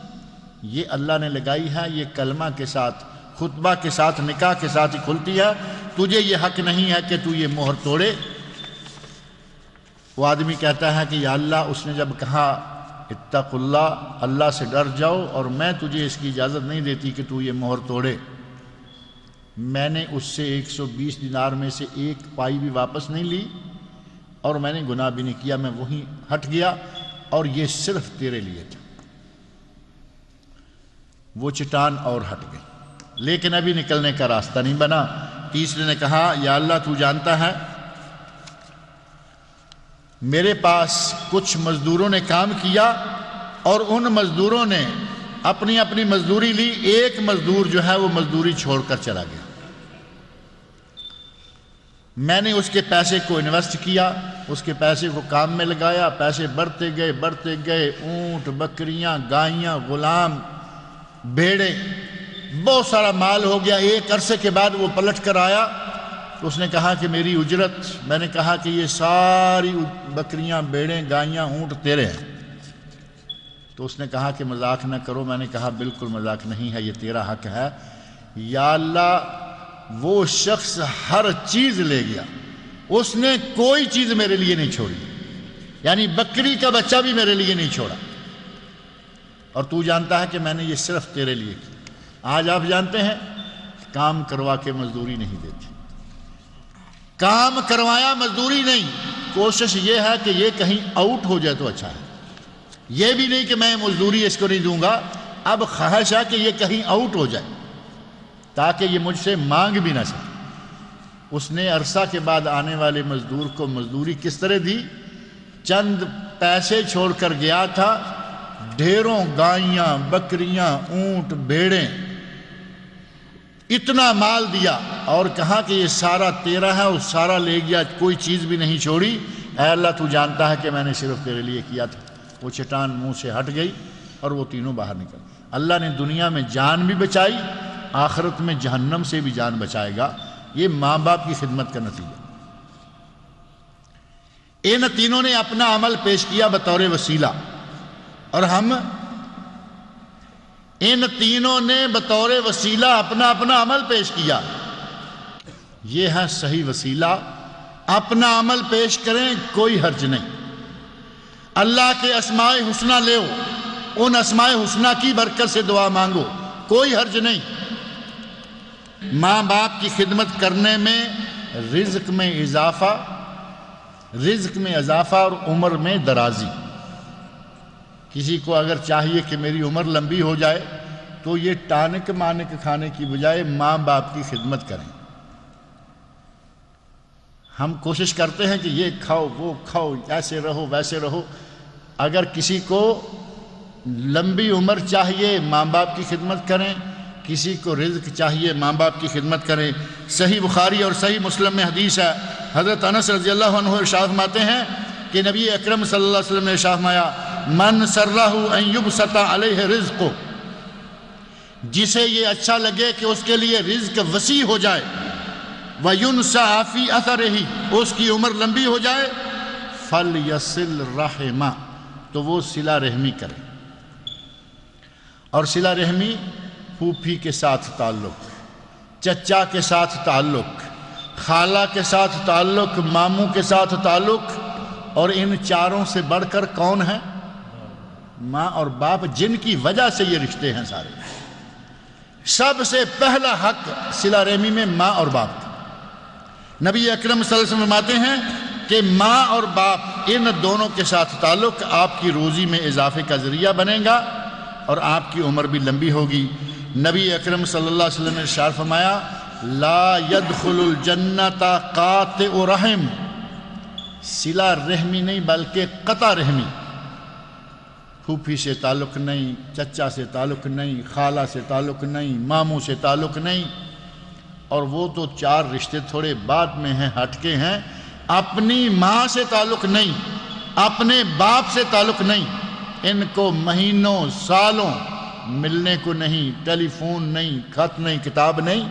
یہ اللہ نے لگائی ہے، یہ کلمہ کے ساتھ، خطبہ کے ساتھ، نکاح کے ساتھ ہی کھلتی ہے، تجھے یہ حق نہیں ہے کہ تو یہ مہر توڑے۔ وہ آدمی کہتا ہے کہ یا اللہ، اس نے جب کہا اتق اللہ، اللہ سے ڈر جاؤ، اور میں تجھے اس کی اجازت نہیں دیتی کہ تو یہ مہر توڑے، میں نے اس سے 120 دینار میں سے ایک پائی بھی واپس نہیں لی، اور میں نے گناہ بھی نہیں کیا، میں وہیں ہٹ گیا، اور یہ صرف تیرے لیے تھا۔ وہ چٹان اور ہٹ گئی، لیکن ابھی نکلنے کا راستہ نہیں بنا۔ تیسرے نے کہا یا اللہ تو جانتا ہے میرے پاس کچھ مزدوروں نے کام کیا اور ان مزدوروں نے اپنی اپنی مزدوری لی، ایک مزدور جو ہے وہ مزدوری چھوڑ کر چلا گیا، میں نے اس کے پیسے کو انویسٹ کیا، اس کے پیسے کو کام میں لگایا، پیسے بڑھتے گئے، اونٹ، بکریاں، گائیاں، غلام، بھیڑیں، بہت سارا مال ہو گیا۔ ایک عرصے کے بعد وہ پلٹ کر آیا تو اس نے کہا کہ میری اجرت، میں نے کہا کہ یہ ساری بکریاں، بھیڑیں، گائیاں، اونٹ تیرے ہیں۔ تو اس نے کہا کہ مذاق نہ کرو، میں نے کہا بالکل مذاق نہیں ہے، یہ تیرا حق ہے۔ یا اللہ وہ شخص ہر چیز لے گیا، اس نے کوئی چیز میرے لیے نہیں چھوڑی، یعنی بکری کا بچہ بھی میرے لیے نہیں چھوڑا، اور تو جانتا ہے کہ میں نے یہ صرف تیرے لیے کی۔ آج آپ جانتے ہیں کام کروا کے مزدوری نہیں دیتی، کام کروایا مزدوری نہیں، کوشش یہ ہے کہ یہ کہیں آؤٹ ہو جائے تو اچھا ہے، یہ بھی نہیں کہ میں مزدوری اس کو نہیں دوں گا، اب خواہش ہے کہ یہ کہیں آؤٹ ہو جائے تاکہ یہ مجھ سے مانگ بھی نہ سکے۔ اس نے عرصہ کے بعد آنے والے مزدور کو مزدوری کس طرح دی؟ چند پیسے چھوڑ کر گیا تھا، ڈھیروں گائیاں، بکریاں، اونٹ، بھیڑیں، اتنا مال دیا اور کہا کہ یہ سارا تیرا ہے، اور سارا لے گیا، کوئی چیز بھی نہیں چھوڑی۔ اے اللہ تو جانتا ہے کہ میں نے صرف تیرے لیے کیا تھا۔ وہ چٹان منہ سے ہٹ گئی اور وہ تینوں باہر نکل۔ اللہ نے دنیا میں جان بھی بچائی، آخرت میں جہنم سے بھی جان بچائے گا۔ یہ ماں باپ کی خدمت کا نتیجہ۔ ان تینوں نے اپنا عمل پیش کیا بطور وسیلہ، اور ہم ان تینوں نے بطور وسیلہ اپنا اپنا عمل پیش کیا۔ یہ ہے صحیح وسیلہ، اپنا عمل پیش کریں، کوئی حرج نہیں۔ اللہ کے اسماء حسنہ لو، ان اسماء حسنہ کی برکت سے دعا مانگو، کوئی حرج نہیں۔ ماں باپ کی خدمت کرنے میں رزق میں اضافہ اور عمر میں درازی۔ کسی کو اگر چاہیے کہ میری عمر لمبی ہو جائے تو یہ ٹانک مانک کھانے کی بجائے ماں باپ کی خدمت کریں۔ ہم کوشش کرتے ہیں کہ یہ کھاؤ وہ کھاؤ، ایسے رہو ویسے رہو۔ اگر کسی کو لمبی عمر چاہیے ماں باپ کی خدمت کریں، کسی کو رزق چاہیے ماں باپ کی خدمت کریں۔ صحیح بخاری اور صحیح مسلم میں حدیث ہے، حضرت انس رضی اللہ عنہ ارشاد فرماتے ہیں کہ نبی اکرم صلی اللہ علیہ وسلم نے ارشاد فرمایا من سرہ ان یبسط علیہ رزق، جسے یہ اچھا لگے کہ اس کے لیے رزق وسیع ہو جائے، وَيُنْسَعَ فِي أَثَرِهِ، اس کی عمر لمبی ہو جائے، فَلْيَصِلْ رَحِمَ، تو وہ صلہ رحمی کرے۔ اور صلہ رحمی پھوپھی کے ساتھ تعلق، چچا کے ساتھ تعلق، خالہ کے ساتھ تعلق، ماموں کے ساتھ تعلق، اور ان چاروں سے بڑھ کر کون ہے؟ ماں اور باپ، جن کی وجہ سے یہ رشتے ہیں سارے۔ سب سے پہلا حق صلہ رحمی میں ماں اور باپ کا۔ نبی اکرم صلی اللہ علیہ وسلم فرماتے ہیں کہ ماں اور باپ ان دونوں کے ساتھ تعلق آپ کی روزی میں اضافے کا ذریعہ بنے گا اور آپ کی عمر بھی لمبی ہوگی۔ نبی اکرم صلی اللہ علیہ وسلم نے ارشاد فرمایا لا يدخل الجنت قاطع رحم، صلہ رحمی نہیں بلکہ قطع رحمی، پھوپھی سے تعلق نہیں، چچا سے تعلق نہیں، خالہ سے تعلق نہیں، ماموں سے تعلق نہیں، اور وہ تو چار رشتے تھوڑے بعد میں ہیں، ہٹ کے ہیں۔ اپنی ماں سے تعلق نہیں، اپنے باپ سے تعلق نہیں، ان کو مہینوں سالوں ملنے کو نہیں، ٹیلی فون نہیں، خط نہیں، کتاب نہیں،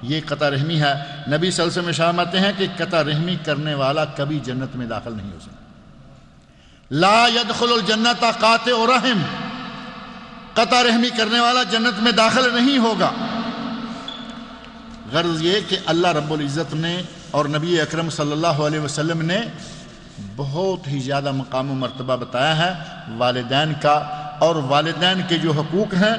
یہ قطع رحمی ہے۔ نبی صلی اللہ علیہ وسلم فرماتے ہیں کہ قطع رحمی کرنے والا کبھی جنت میں داخل نہیں ہو سکتا۔ لا يدخل الجنت قاطع رحم، قطع رحمی کرنے والا جنت میں داخل نہیں ہوگا۔ غرض یہ کہ اللہ رب العزت نے اور نبی اکرم صلی اللہ علیہ وسلم نے بہت ہی زیادہ مقام و مرتبہ بتایا ہے والدین کا، اور والدین کے جو حقوق ہیں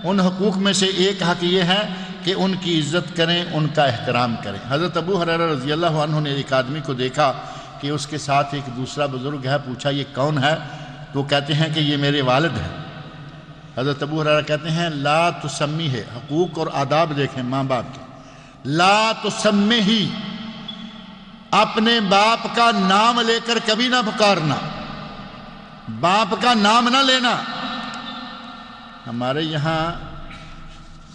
ان حقوق میں سے ایک حق یہ ہے کہ ان کی عزت کریں، ان کا احترام کریں۔ حضرت ابو ہریرہ رضی اللہ عنہ نے ایک آدمی کو دیکھا کہ اس کے ساتھ ایک دوسرا بزرگ ہے، پوچھا یہ کون ہے؟ تو کہتے ہیں کہ یہ میرے والد ہیں۔ حضرت ابو ہریرہ کہتے ہیں لا تسمی ہے، حقوق اور آداب دیکھیں ماں باپ کے، لا تسمی ہی، اپنے باپ کا نام لے کر کبھی نہ پکارنا، باپ کا نام نہ لینا۔ ہمارے یہاں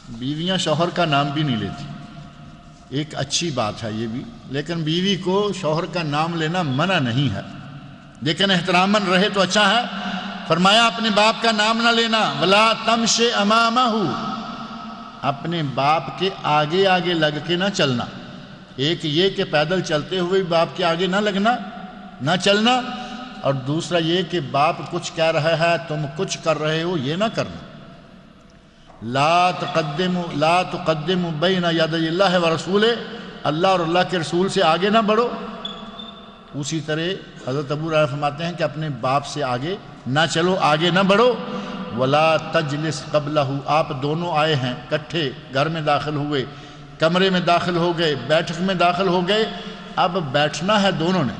بیویاں شوہر کا نام بھی نہیں لیتی، ایک اچھی بات ہے یہ بھی، لیکن بیوی کو شوہر کا نام لینا منع نہیں ہے، لیکن احتراماً رہے تو اچھا ہے۔ فرمایا اپنے باپ کا نام نہ لینا، ولا تمش امامہ، اپنے باپ کے آگے آگے لگ کے نہ چلنا، ایک یہ کہ پیدل چلتے ہوئے باپ کے آگے نہ لگنا، نہ چلنا، اور دوسرا یہ کہ باپ کچھ کہہ رہا ہے تم کچھ کر رہے ہو یہ نہ کرنا۔ لا تقدموا بین یدی اللہ ورسولہ، اللہ اور اللہ کے رسول سے آگے نہ بڑھو۔ اسی طرح حضرت ابو ہریرہ فرماتے ہیں کہ اپنے باپ سے آگے نہ چلو، آگے نہ بڑھو۔ ولا تجلس قبلہ، آپ دونوں آئے ہیں کٹھے، گھر میں داخل ہوئے، کمرے میں داخل ہو گئے، بیٹھک میں داخل ہو گئے، اب بیٹھنا ہے دونوں نے،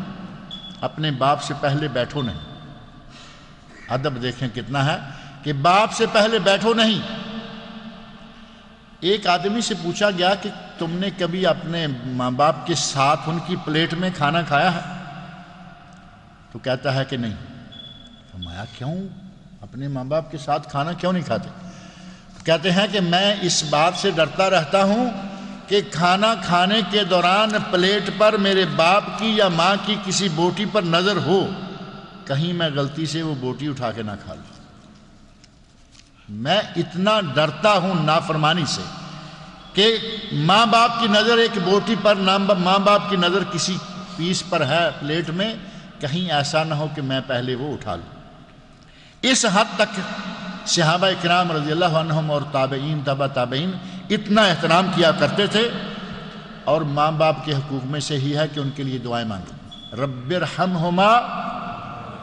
اپنے باپ سے پہلے بیٹھو نہیں۔ ادب دیکھیں کتنا ہے کہ باپ سے پہلے بیٹھو نہیں۔ ایک آدمی سے پوچھا گیا کہ تم نے کبھی اپنے ماں باپ کے ساتھ ان کی پلیٹ میں کھانا کھایا ہے؟ تو کہتا ہے کہ نہیں۔ فرمایا کیوں؟ اپنے ماں باپ کے ساتھ کھانا کیوں نہیں کھاتے؟ کہتے ہیں کہ میں اس بات سے ڈرتا رہتا ہوں کہ کھانا کھانے کے دوران پلیٹ پر میرے باپ کی یا ماں کی کسی بوٹی پر نظر ہو، کہیں میں غلطی سے وہ بوٹی اٹھا کے نہ کھا لوں۔ میں اتنا ڈرتا ہوں نافرمانی سے کہ ماں باپ کی نظر ایک بوٹی پر، ماں باپ کی نظر کسی پیس پر ہے پلیٹ میں، کہیں ایسا نہ ہو کہ میں پہلے وہ اٹھا لوں۔ اس حد تک صحابہ کرام رضی اللہ عنہم اور تابعین، تبع تابعین اتنا احترام کیا کرتے تھے۔ اور ماں باپ کے حقوق میں سے ہی ہے کہ ان کے لیے دعائیں مانگیں، رب ارحمہما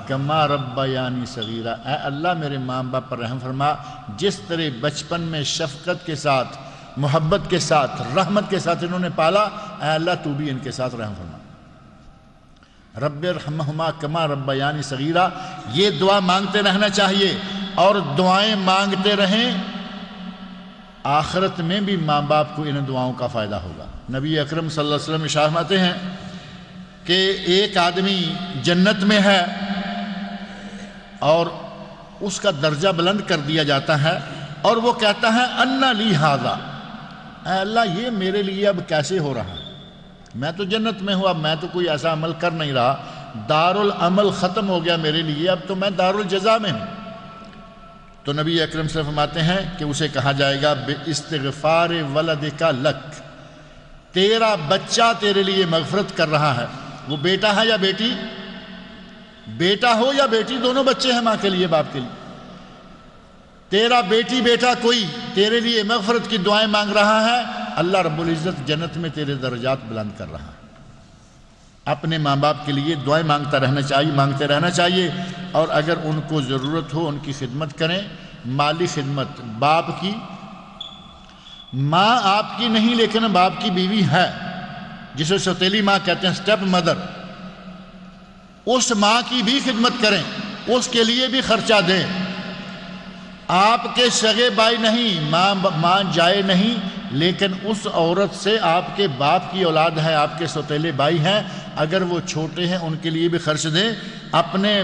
کما ربیانی صغیرا، اے اللہ میرے ماں باپ پر رحم فرما، جس طرح بچپن میں شفقت کے ساتھ، محبت کے ساتھ، رحمت کے ساتھ انہوں نے پالا، اے اللہ تو بھی ان کے ساتھ رحم فرما۔ رب ارحمہما کما ربیانی صغیرا، یہ دعا مانگتے رہنا چاہیے، اور دعائیں مانگتے رہیں، آخرت میں بھی ماں باپ کو ان دعاؤں کا فائدہ ہوگا۔ نبی اکرم صلی اللہ علیہ وسلم ارشاد فرماتے ہیں کہ ایک آدمی جنت میں ہے اور اس کا درجہ بلند کر دیا جاتا ہے، اور وہ کہتا ہے انا لی ھذا، اے اللہ یہ میرے لیے اب کیسے ہو رہا ہے؟ میں تو جنت میں ہوں، اب میں تو کوئی ایسا عمل کر نہیں رہا، دار العمل ختم ہو گیا میرے لیے، اب تو میں دار الجزا میں ہوں۔ تو نبی اکرم صلی اللہ علیہ وسلم فرماتے ہیں کہ اسے کہا جائے گا باستغفار ولدک لک، تیرا بچہ تیرے لیے مغفرت کر رہا ہے، وہ بیٹا ہے یا بیٹی، بیٹا ہو یا بیٹی، دونوں بچے ہیں ماں کے لیے، باپ کے لیے، تیرا بیٹی بیٹا کوئی تیرے لیے مغفرت کی دعائیں مانگ رہا ہے، اللہ رب العزت جنت میں تیرے درجات بلند کر رہا ہے۔ اپنے ماں باپ کے لیے دعائیں مانگتے رہنا چاہیے، اور اگر ان کو ضرورت ہو ان کی خدمت کریں، مالی خدمت، باپ کی، ماں آپ کی نہیں لیکن باپ کی بیوی ہے، جسے سوتیلی ماں کہتے ہیں، سٹیپ مدر، اس ماں کی بھی خدمت کریں، اس کے لیے بھی خرچہ دیں۔ آپ کے سگے بھائی نہیں، ماں جائے نہیں، لیکن اس عورت سے آپ کے باپ کی اولاد ہے، آپ کے سوتیلے بھائی ہیں، اگر وہ چھوٹے ہیں ان کے لیے بھی خرچ دیں، اپنے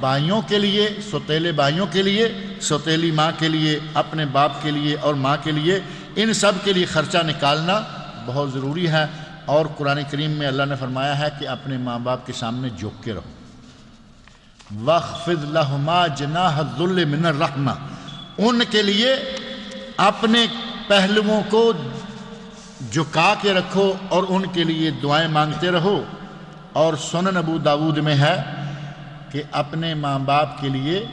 بھائیوں کے لیے، سوتیلے بھائیوں کے لیے، سوتیلی ماں کے لیے، اپنے باپ کے لیے اور ماں کے لیے، ان سب کے لیے خرچہ نکالنا بہت ضروری ہے۔ اور قرآن کریم میں اللہ نے فرمایا ہے کہ اپنے ماں باپ کے سامنے جھک کے رہو، وَاخْفِضْ لَهُمَا جَنَاحَ الذُّلِّ مِنَ الرَّحْمَةِ، ان کے لیے اپنے پہلوؤں کو جھکا کے رکھو اور ان کے لیے دعائیں مانگتے رہو۔ اور سنن ابو داود میں ہے کہ اپنے ماں باپ کے لیے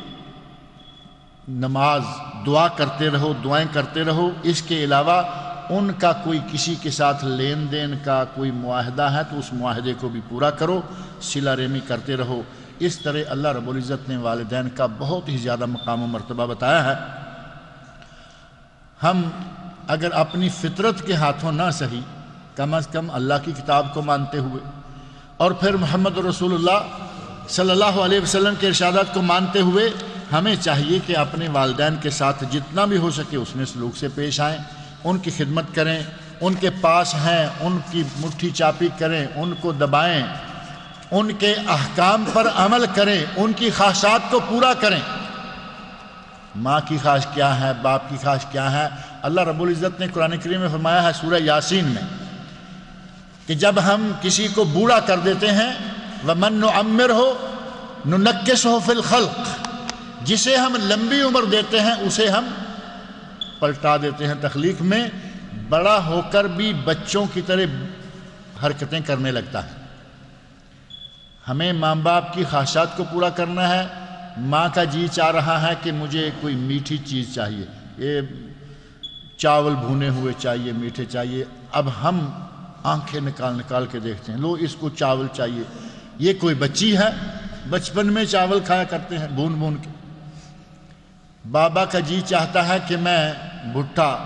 نماز، دعا کرتے رہو، دعائیں کرتے رہو۔ اس کے علاوہ ان کا کوئی کسی کے ساتھ لین دین کا کوئی معاہدہ ہے تو اس معاہدے کو بھی پورا کرو، صلہ رحمی کرتے رہو۔ اس طرح اللہ رب العزت نے والدین کا بہت ہی زیادہ مقام و مرتبہ بتایا ہے۔ ہم اگر اپنی فطرت کے ہاتھوں نہ سہی، کم از کم اللہ کی کتاب کو مانتے ہوئے اور پھر محمد رسول اللہ صلی اللہ علیہ وسلم کے ارشادات کو مانتے ہوئے ہمیں چاہیے کہ اپنے والدین کے ساتھ جتنا بھی ہو سکے اس میں سلوک سے پیش آئیں، ان کی خدمت کریں، ان کے پاس ہیں ان کی مٹھی چاپی کریں، ان کو دبائیں، ان کے احکام پر عمل کریں، ان کی خواہشات کو پورا کریں۔ ماں کی خواہش کیا ہے، باپ کی خواہش کیا ہے؟ اللہ رب العزت نے قرآن کریم میں فرمایا ہے سورہ یاسین میں کہ جب ہم کسی کو بوڑھا کر دیتے ہیں وَمَن نُعَمِّرْهُ نُنَكِّسْهُ فِي الْخَلْقِ، جسے ہم لمبی عمر دیتے ہیں اسے ہم پلٹا دیتے ہیں تخلیق میں، بڑا ہو کر بھی بچوں کی طرح حرکتیں کرنے لگتا ہے۔ ہمیں ماں باپ کی خواہشات کو پورا کرنا ہے۔ ماں کا جی چاہ رہا ہے کہ مجھے کوئی میٹھی چیز چاہیے، یہ چاول بھونے ہوئے چاہیے، میٹھے چاہیے، اب ہم آنکھیں نکال کے دیکھتے ہیں، لو اس کو چاول چاہیے۔ یہ کوئی بچی ہے؟ بچپن میں چاول کھایا کرتے ہیں بھون بھون کے۔ بابا کا جی چاہتا ہے کہ میں بھٹا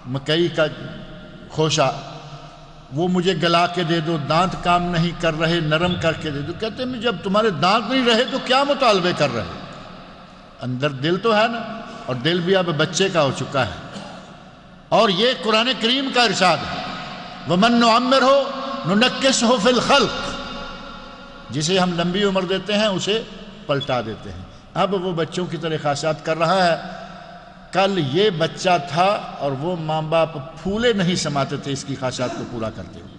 مکئی کا خوشہ وہ مجھے گلا کے دے دو، دانت کام نہیں کر رہے نرم کر کے دے دو۔ کہتے ہیں جب تمہارے دانت نہیں رہے تو کیا مطالبے کر رہے؟ اندر دل تو ہے نا، اور دل بھی اب بچے کا ہو چکا ہے۔ اور یہ قرآن کریم کا ارشاد ہے وَمَن نُعَمِّرْهُ نُنَكِّسْهُ فِي الْخَلْقِ، جسے ہم لمبی عمر دیتے ہیں اسے پلٹا دیتے ہیں۔ اب وہ بچوں کی طرح خواہشات کر رہا ہے۔ کل یہ بچہ تھا اور وہ ماں باپ پھولے نہیں سماتے تھے اس کی خواہشات کو پورا کرتے ہوئے،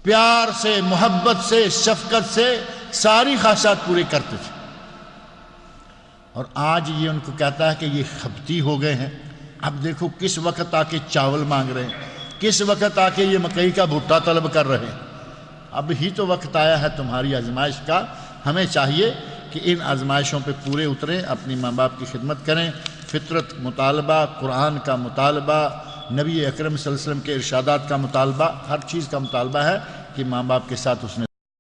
پیار سے، محبت سے، شفقت سے ساری خواہشات پوری کرتے تھے۔ اور آج یہ ان کو کہتا ہے کہ یہ خبتی ہو گئے ہیں۔ اب دیکھو کس وقت آ کے چاول مانگ رہے ہیں، کس وقت آ کے یہ مکئی کا بھٹا طلب کر رہے ہیں۔ اب ہی تو وقت آیا ہے تمہاری آزمائش کا۔ ہمیں چاہیے کہ ان آزمائشوں پہ پورے اتریں، اپنی ماں باپ کی خدمت کریں۔ فطرت مطالبہ، قرآن کا مطالبہ، نبی اکرم صلی اللہ علیہ وسلم کے ارشادات کا مطالبہ، ہر چیز کا مطالبہ ہے کہ ماں باپ کے ساتھ اس نے